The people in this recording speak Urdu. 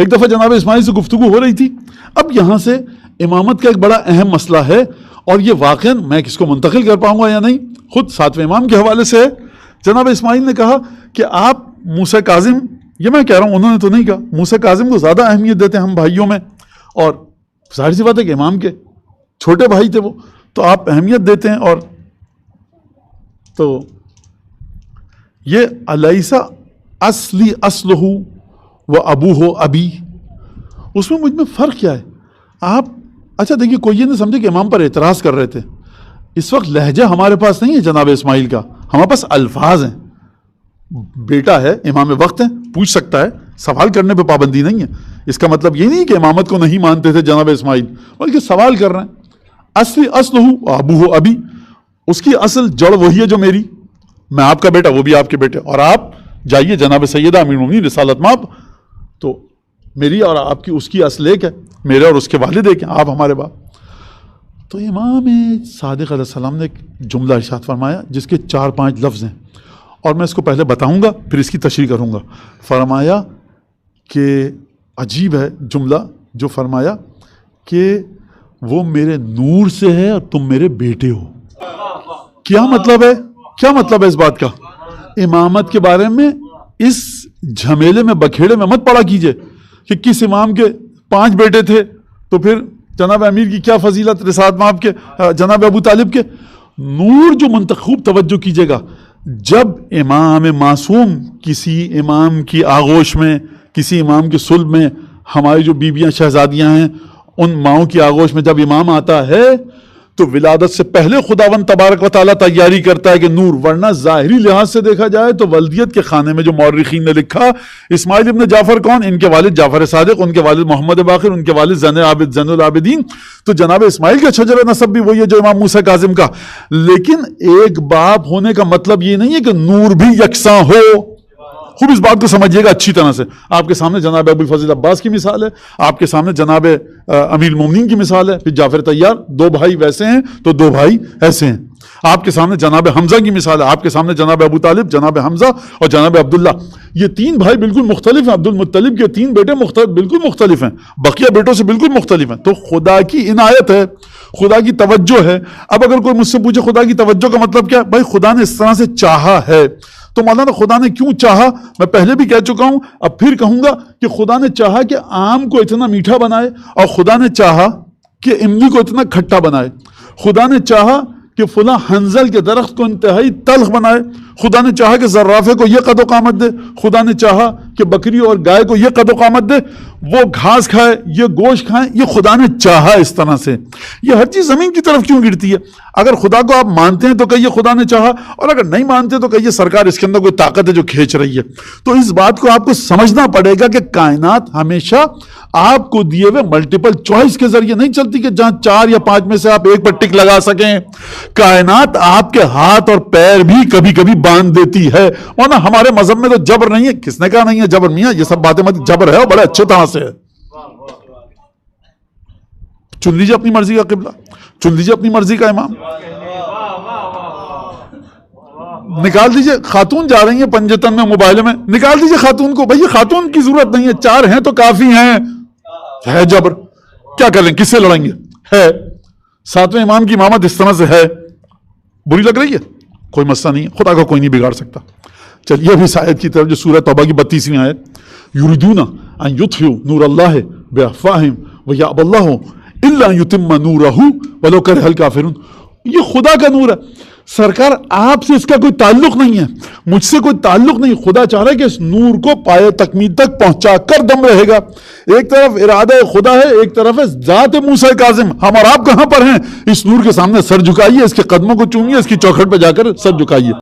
ایک دفعہ جناب اسماعیل سے گفتگو ہو رہی تھی. اب یہاں سے امامت کا ایک بڑا اہم مسئلہ ہے, اور یہ واقعاً میں کس کو منتقل کر پاؤں گا یا نہیں, خود ساتویں امام کے حوالے سے ہے. جناب اسماعیل نے کہا کہ آپ موسیٰ کاظم, یہ میں کہہ رہا ہوں, انہوں نے تو نہیں کہا, موسیٰ کاظم کو زیادہ اہمیت دیتے ہیں ہم بھائیوں میں, اور ظاہر سی بات ہے کہ امام کے چھوٹے بھائی تھے وہ, تو آپ اہمیت دیتے ہیں. اور تو یہ الیسا اصلی اصلہ و ابوہ ابی, اس میں مجھ میں فرق کیا ہے؟ آپ اچھا دیکھیے, کوئی یہ نہیں سمجھے کہ امام پر اعتراض کر رہے تھے. اس وقت لہجہ ہمارے پاس نہیں ہے جناب اسماعیل کا, ہمارے پاس الفاظ ہیں. بیٹا ہے, امام وقت ہے, پوچھ سکتا ہے, سوال کرنے پہ پابندی نہیں ہے. اس کا مطلب یہ نہیں کہ امامت کو نہیں مانتے تھے جناب اسماعیل, بلکہ سوال کر رہے ہیں. اصلی اصلہ ابوہ ابی, اس کی اصل جڑ وہی ہے جو میری, میں آپ کا بیٹا, وہ بھی آپ کے بیٹے, اور آپ جائیے جناب سیدہ امیر المومنین رسالت مآب, تو میری اور آپ کی اس کی اصل ایک ہے, میرے اور اس کے والد ایک ہیں, آپ ہمارے باپ. تو امام صادق علیہ السلام نے ایک جملہ ارشاد فرمایا جس کے 4-5 لفظ ہیں, اور میں اس کو پہلے بتاؤں گا پھر اس کی تشریح کروں گا. فرمایا کہ عجیب ہے جملہ جو فرمایا کہ وہ میرے نور سے ہے اور تم میرے بیٹے ہو. کیا مطلب ہے؟ کیا مطلب ہے اس بات کا؟ امامت کے بارے میں اس جھمیلے میں بکھیڑے میں مت پڑا کیجئے کہ کس امام کے 5 بیٹے تھے تو پھر جناب امیر کی کیا فضیلت, رسالت مآب کے جناب ابو طالب کے. نور جو منتخب توجہ کیجئے گا, جب امام معصوم کسی امام کی آغوش میں, کسی امام کے صلب میں, ہماری جو بیویاں شہزادیاں ہیں ان ماؤں کی آغوش میں جب امام آتا ہے تو ولادت سے پہلے خداوند تبارک و تعالیٰ تیاری کرتا ہے کہ نور, ورنہ ظاہری لحاظ سے دیکھا جائے تو ولدیت کے خانے میں جو مورخین نے لکھا, اسماعیل ابن جعفر کون؟ ان کے والد جعفر صادق, ان کے والد محمد باقر, ان کے والد زین العابدین. تو جناب اسماعیل کا شجر نسب بھی وہی ہے جو امام موسیٰ کاظم کا. لیکن ایک باپ ہونے کا مطلب یہ نہیں ہے کہ نور بھی یکساں ہو. خوب اس بات کو سمجھیے گا اچھی طرح سے. آپ کے سامنے جناب ابو الفضل عباس کی مثال ہے, آپ کے سامنے جناب امیر المومنین کی مثال ہے, پھر جعفر طیار, 2 بھائی ویسے ہیں تو 2 بھائی ایسے ہیں. آپ کے سامنے جناب حمزہ کی مثال ہے, آپ کے سامنے جناب ابو طالب, جناب حمزہ اور جناب عبداللہ. یہ 3 بھائی بالکل مختلف ہیں. عبد المطلب کے 3 بیٹے بالکل مختلف ہیں, بقیہ بیٹوں سے بالکل مختلف ہیں. تو خدا کی عنایت ہے, خدا کی توجہ ہے. اب اگر کوئی مجھ سے پوچھے خدا کی توجہ کا مطلب کیا؟ بھائی خدا نے اس طرح سے چاہا ہے. تو مولانا خدا نے کیوں چاہا, میں پہلے بھی کہہ چکا ہوں, اب پھر کہوں گا کہ خدا نے چاہا کہ آم کو اتنا میٹھا بنائے, اور خدا نے چاہا کہ املی کو اتنا کھٹا بنائے. خدا نے چاہا کہ فلاں حنظل کے درخت کو انتہائی تلخ بنائے. خدا نے چاہا کہ زرافے کو یہ قد و قامت دے. خدا نے چاہا کہ بکری اور گائے کو یہ قد و قامت دے, وہ گھاس کھائے, یہ گوشت کھائیں. یہ خدا نے چاہا اس طرح سے. یہ ہر چیز زمین کی طرف کیوں گرتی ہے؟ اگر خدا کو آپ مانتے ہیں تو کہیے خدا نے چاہا, اور اگر نہیں مانتے تو کہیے سرکار اس کے اندر کوئی طاقت ہے جو کھینچ رہی ہے. تو اس بات کو آپ کو سمجھنا پڑے گا کہ کائنات ہمیشہ آپ کو دیے ہوئے ملٹیپل چوائس کے ذریعے نہیں چلتی کہ جہاں 4 یا 5 میں سے آپ ایک پر ٹک لگا سکیں. کائنات آپ کے ہاتھ اور پیر بھی کبھی کبھی باندھ دیتی ہے. ورنہ ہمارے مذہب میں تو جبر نہیں ہے. کس نے کہا نہیں ہے جبر؟ میاں یہ سب باتیں مت, جبر ہے اور بڑے اچھے طرح سے ہے. چن لیجیے اپنی مرضی کا قبلہ, چن لیجیے اپنی مرضی کا امام, نکال دیجیے. خاتون جا رہی ہیں پنجتن میں موبائل میں, نکال دیجیے خاتون کو. بھئی خاتون کی ضرورت نہیں ہے, 4 ہیں تو کافی ہیں. ہے جبر, کیا کر لیں, کس سے لڑیں گے؟ ہے 7ویں امام کی امامت اس طرح سے ہے, بری لگ رہی ہے, کوئی مسئلہ نہیں ہے, خدا کو کوئی نہیں بگاڑ سکتا. چلیے ابھی اس آیت کی طرف جو سورہ توبہ کی 32ویں آیت, یریدون ان یطفئوا نور اللہ بافواہہم ویأبی اللہ الا ان یتم نورہ ولو کرہ الکافرون. یہ خدا کا نور ہے سرکار, آپ سے اس کا کوئی تعلق نہیں ہے, مجھ سے کوئی تعلق نہیں. خدا چاہ رہا ہے کہ اس نور کو پائے تکمیل تک پہنچا کر دم رہے گا. ایک طرف ارادہ خدا ہے, ایک طرف ہے ذات موسیٰ کاظم. ہم اور آپ کہاں پر ہیں؟ اس نور کے سامنے سر جھکائیے, اس کے قدموں کو چومیے, اس کی چوکھٹ پہ جا کر سر جھکائیے.